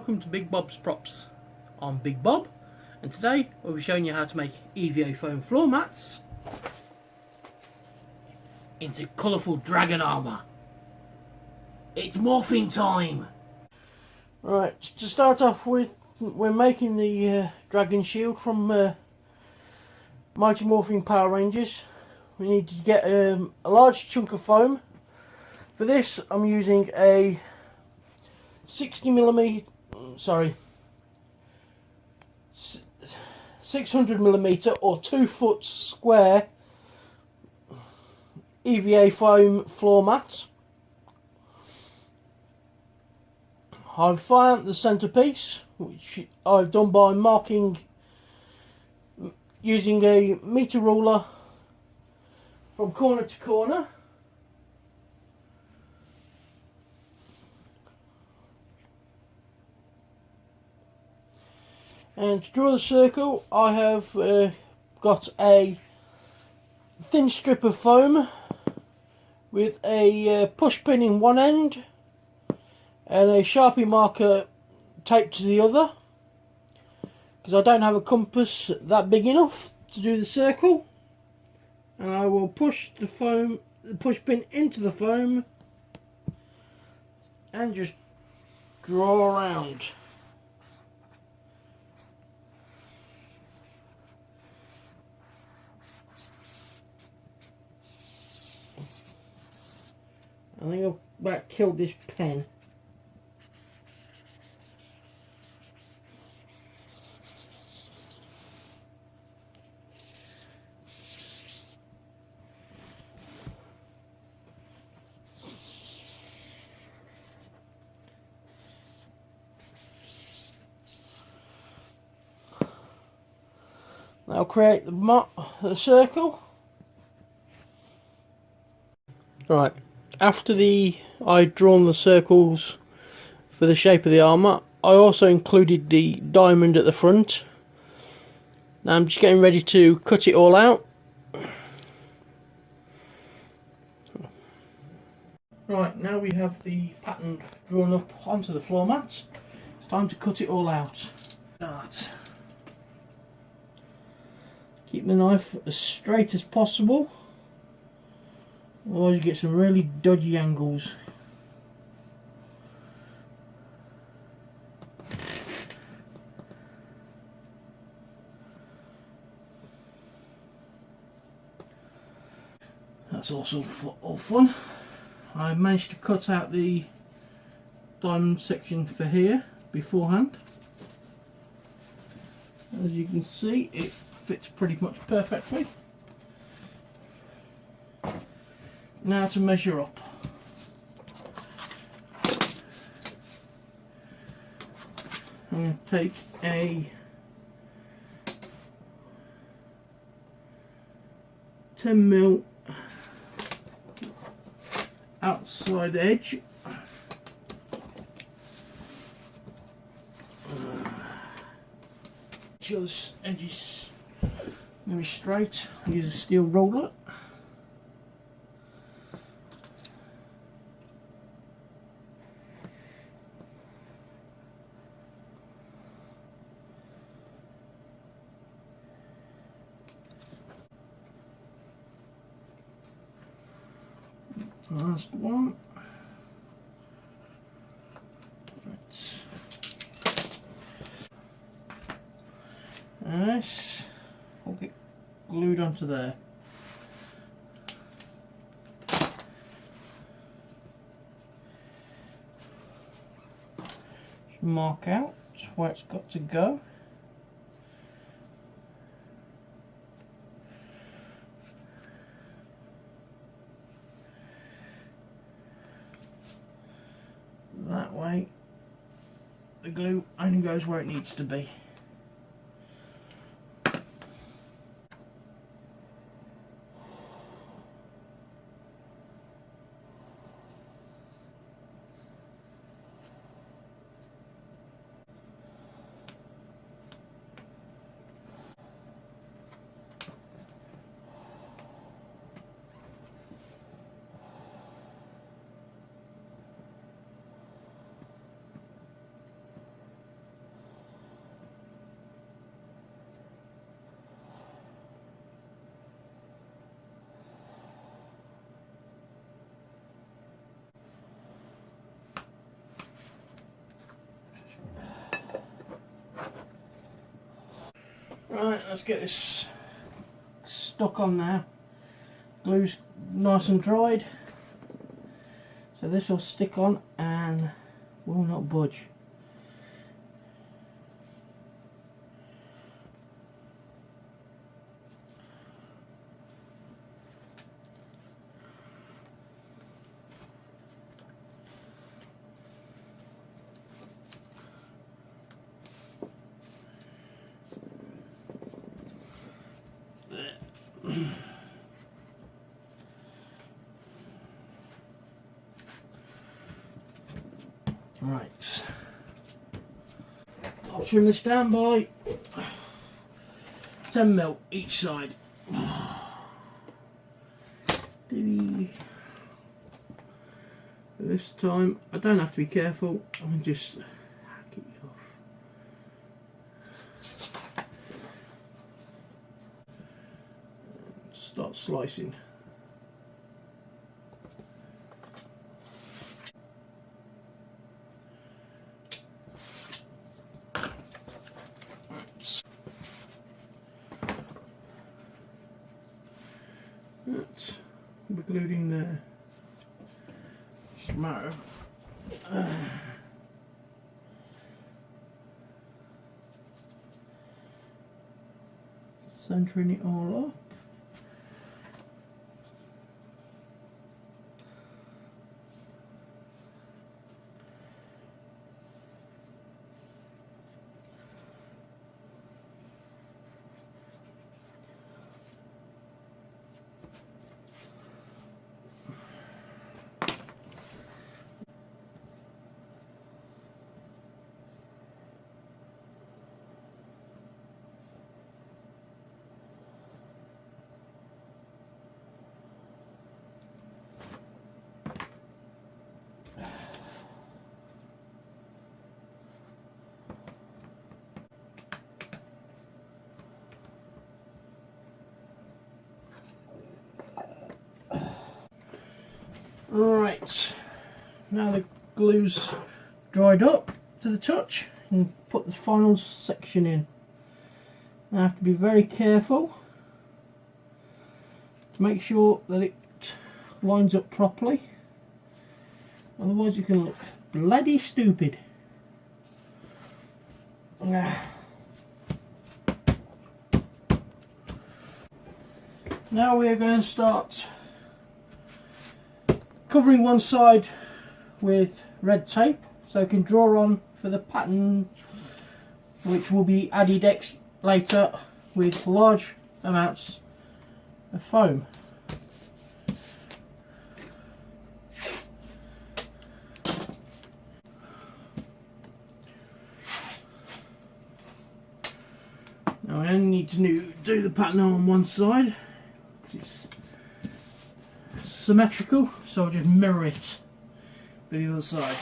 welcome to Big Bob's Props. I'm Big Bob, and today we'll be showing you how to make EVA foam floor mats into colourful dragon armour. It's morphing time! Right, to start off with, we're making the dragon shield from Mighty Morphin Power Rangers. We need to get a large chunk of foam. For this I'm using a 600mm or 2 foot square EVA foam floor mat. I've found the centerpiece, which I've done by marking using a meter ruler from corner to corner. And to draw the circle, I have got a thin strip of foam with a push pin in one end and a Sharpie marker taped to the other, because I don't have a compass that big enough to do the circle. And I will push the push pin into the foam and just draw around. I think I've about killed this pen. Now create the circle. Right. After I'd drawn the circles for the shape of the armour, I also included the diamond at the front. Now I'm just getting ready to cut it all out. Right, now we have the pattern drawn up onto the floor mat. It's time to cut it all out. Start. Keep the knife as straight as possible, otherwise you get some really dodgy angles. That's also all fun. I managed to cut out the diamond section for here beforehand. As you can see, it fits pretty much perfectly. Now to measure up. I'm going to take a 10mm outside edge. Sure this edge is very straight. Use a steel roller. Last one. Right. Nice. I'll get glued onto there. Just mark out where it's got to go. That way the glue only goes where it needs to be. Right, let's get this stuck on now. Glue's nice and dried, so this will stick on and will not budge. Right, I'll trim this down by 10mm each side. This time I don't have to be careful, I can just hack it off. And start slicing. That will be glued in there. Just a matter of centering it all up. Right, now the glue's dried up to the touch, and put the final section in. I have to be very careful to make sure that it lines up properly, otherwise you can look bloody stupid. Now we are going to start covering one side with red tape so I can draw on for the pattern, which will be added later with large amounts of foam. Now I only need to do the pattern on one side, it's symmetrical, so I'll just mirror it for the other side.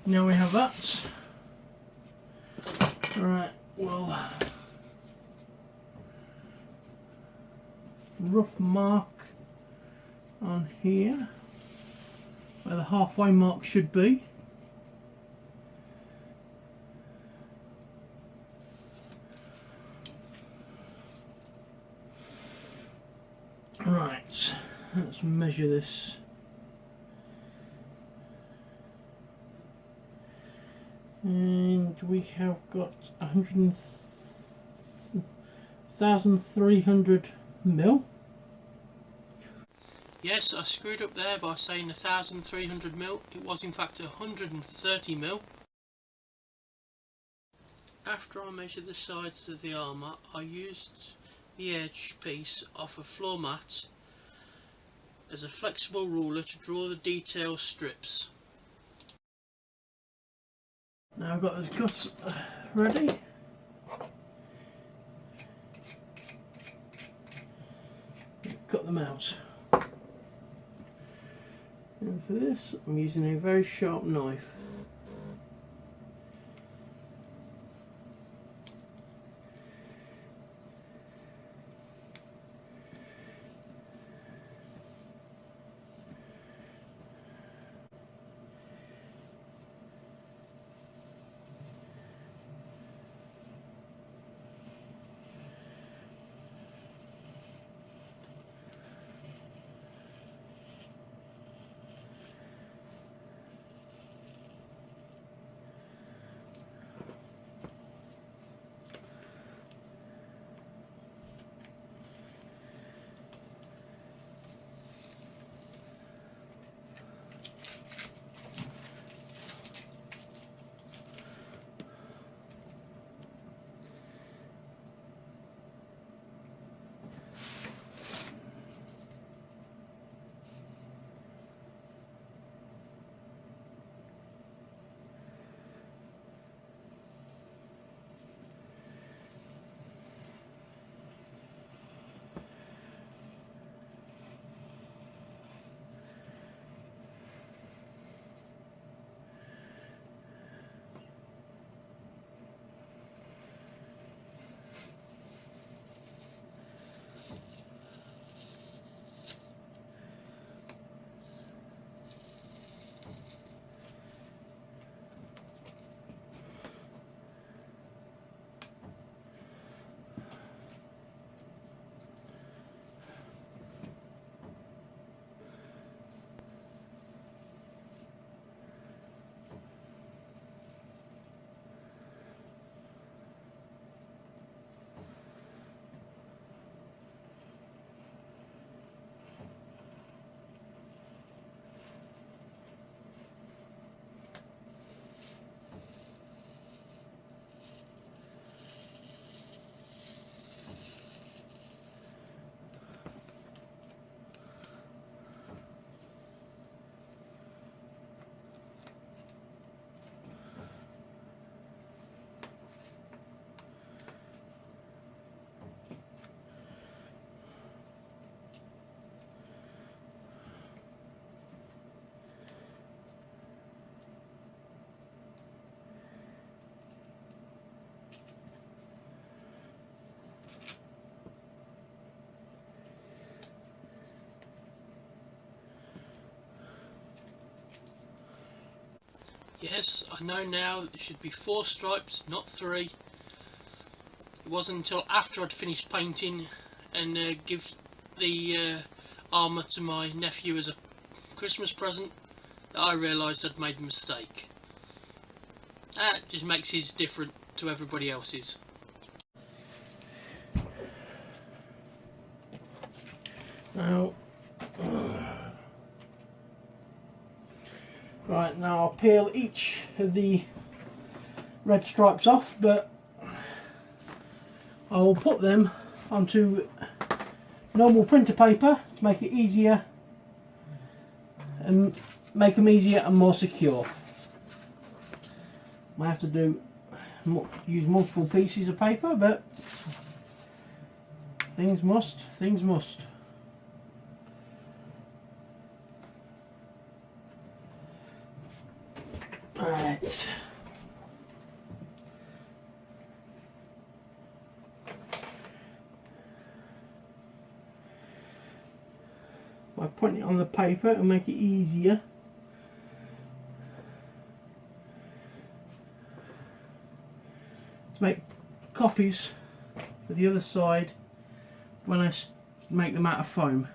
Now we have that. Alright, well, rough mark on here where the halfway mark should be. Right, let's measure this. And we have got 1,300 mil. Yes, I screwed up there by saying 1,300 mil. It was in fact 130 mil. After I measured the sides of the armour, I used the edge piece off a floor mat as a flexible ruler to draw the detail strips. Now I've got those cuts ready. Cut them out. And for this I'm using a very sharp knife. I know now that there should be 4 stripes, not 3. It wasn't until after I'd finished painting and give the armour to my nephew as a Christmas present that I realised I'd made a mistake. That just makes his different to everybody else's. Now, right, now I'll peel each of the red stripes off, but I will put them onto normal printer paper to make it easier and make them easier and more secure. I have to use multiple pieces of paper, but things must. Right. By putting it on the paper, it'll make it easier. To make copies for the other side when I make them out of foam.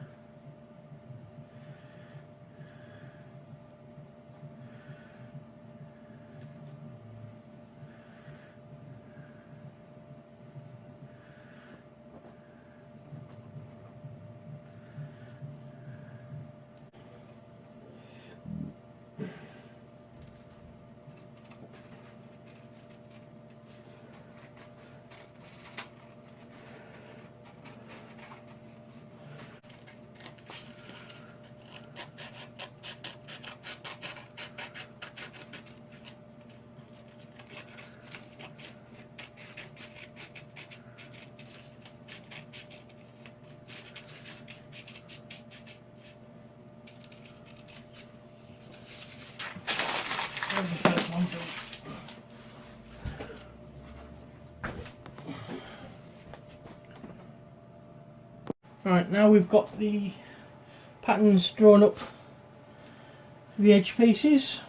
There's the first one done. Right, now we've got the patterns drawn up for the edge pieces.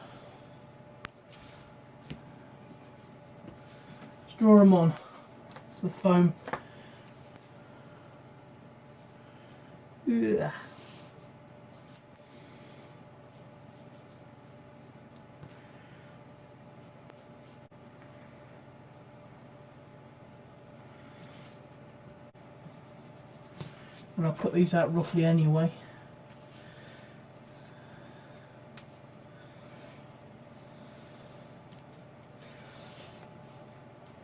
Let's draw them on to the foam. Ugh. And I'll cut these out roughly anyway.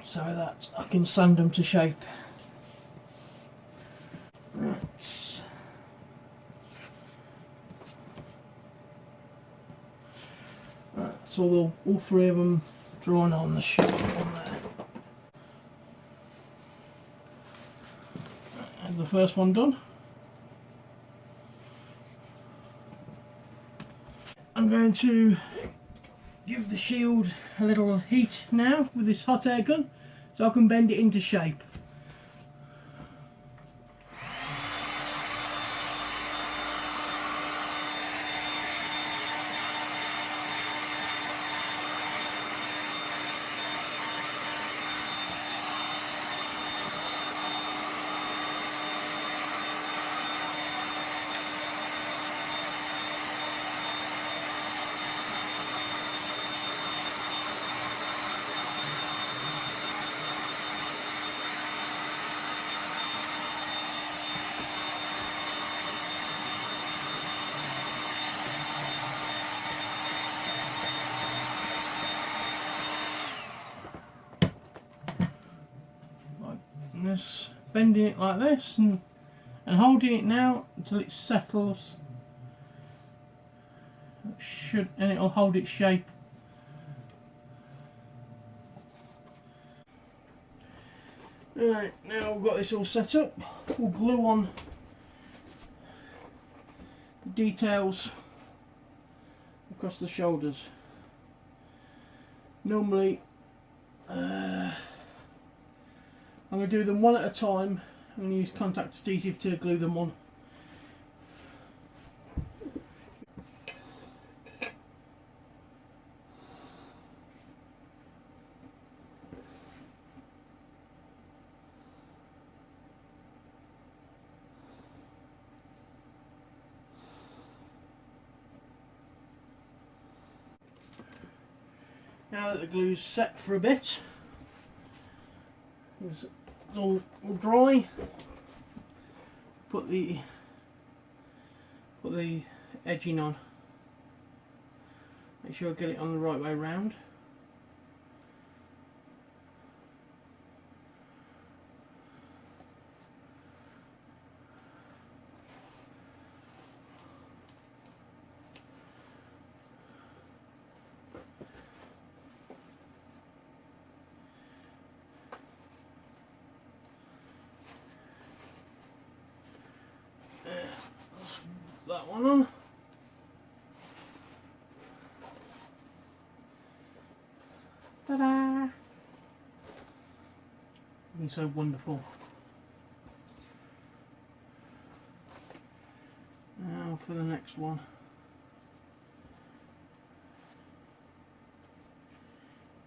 So that I can sand them to shape. Right. Right, so all 3 of them drawn on the shape on there. There's the first one done. I'm going to give the shield a little heat now with this hot air gun so I can bend it into shape. Just bending it like this and holding it now until it settles. And it'll hold its shape. Right, now we've got this all set up, we'll glue on the details across the shoulders. Normally I'm going to do them one at a time. I'm going to use contact adhesive to glue them on. Now that the glue's set for a bit, it's all dry, put the edging on. Make sure I get it on the right way round. That one on. Ta-da! Looking so wonderful. Now for the next one.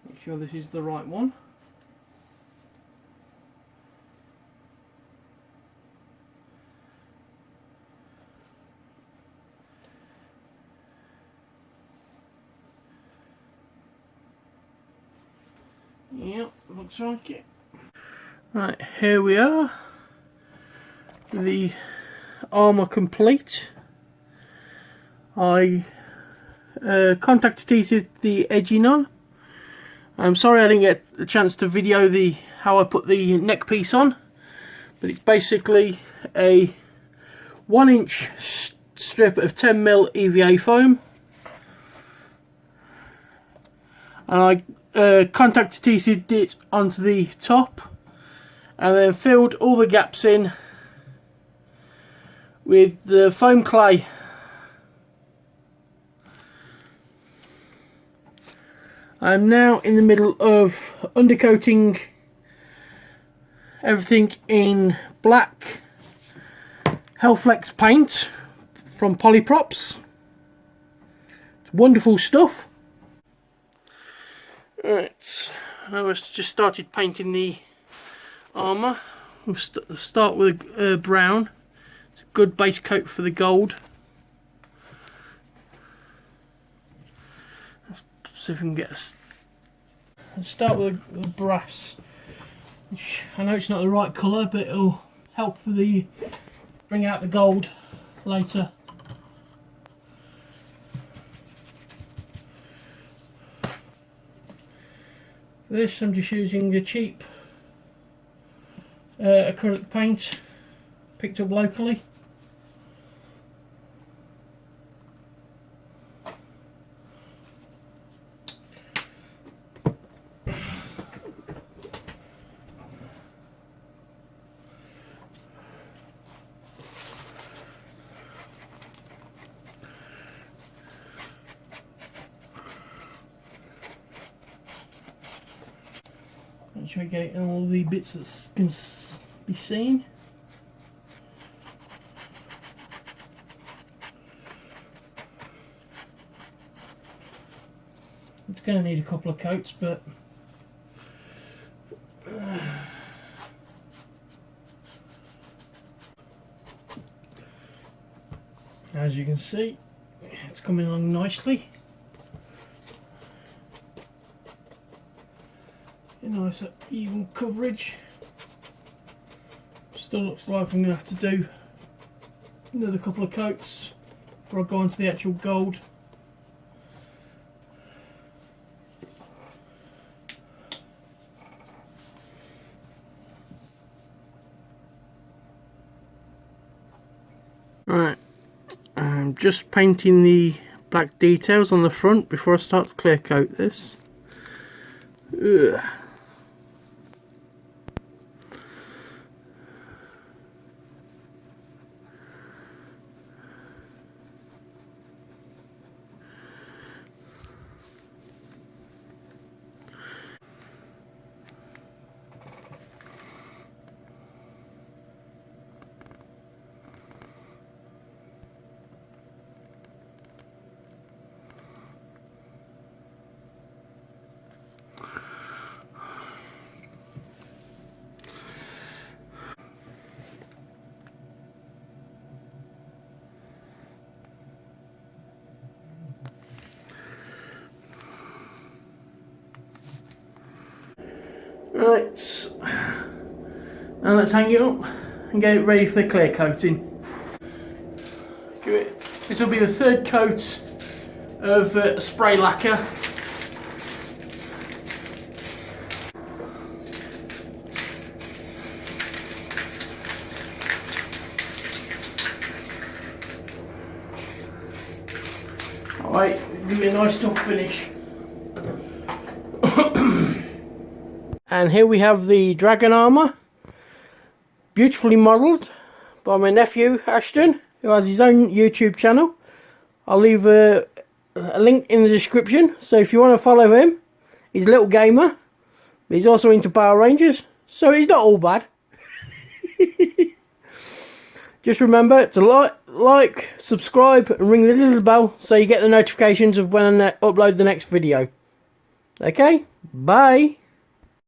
Make sure this is the right one. Yep, looks like it. Right, here we are. The armour complete. I contacted T's with the edging on. I'm sorry I didn't get a chance to video how I put the neck piece on, but it's basically a 1-inch strip of 10mm EVA foam, and I contact adhesive it onto the top and then filled all the gaps in with the foam clay. I'm now in the middle of undercoating everything in black Hellflex paint from Polyprops. It's wonderful stuff. Right, I was just started painting the armour. We'll start with brown. It's a good base coat for the gold. Let's see if we can get Let's start with the brass. Which I know it's not the right colour, but it'll help with bring out the gold later. For this I'm just using a cheap acrylic paint picked up locally. Make sure I get it in all the bits that can be seen. It's going to need a couple of coats, but as you can see, it's coming along nicely. Nice even coverage. Still looks like I'm going to have to do another couple of coats before I go on to the actual gold. Right, I'm just painting the black details on the front before I start to clear coat this. Ugh. and let's hang it up and get it ready for the clear coating. This will be the third coat of spray lacquer. Alright, give it a nice tough finish. And here we have the Dragon Armour, beautifully modelled by my nephew Ashton, who has his own YouTube channel. I'll leave a link in the description, so if you want to follow him, he's a little gamer, but he's also into Power Rangers, so he's not all bad. Just remember to like, subscribe and ring the little bell so you get the notifications of when I upload the next video. Okay, bye.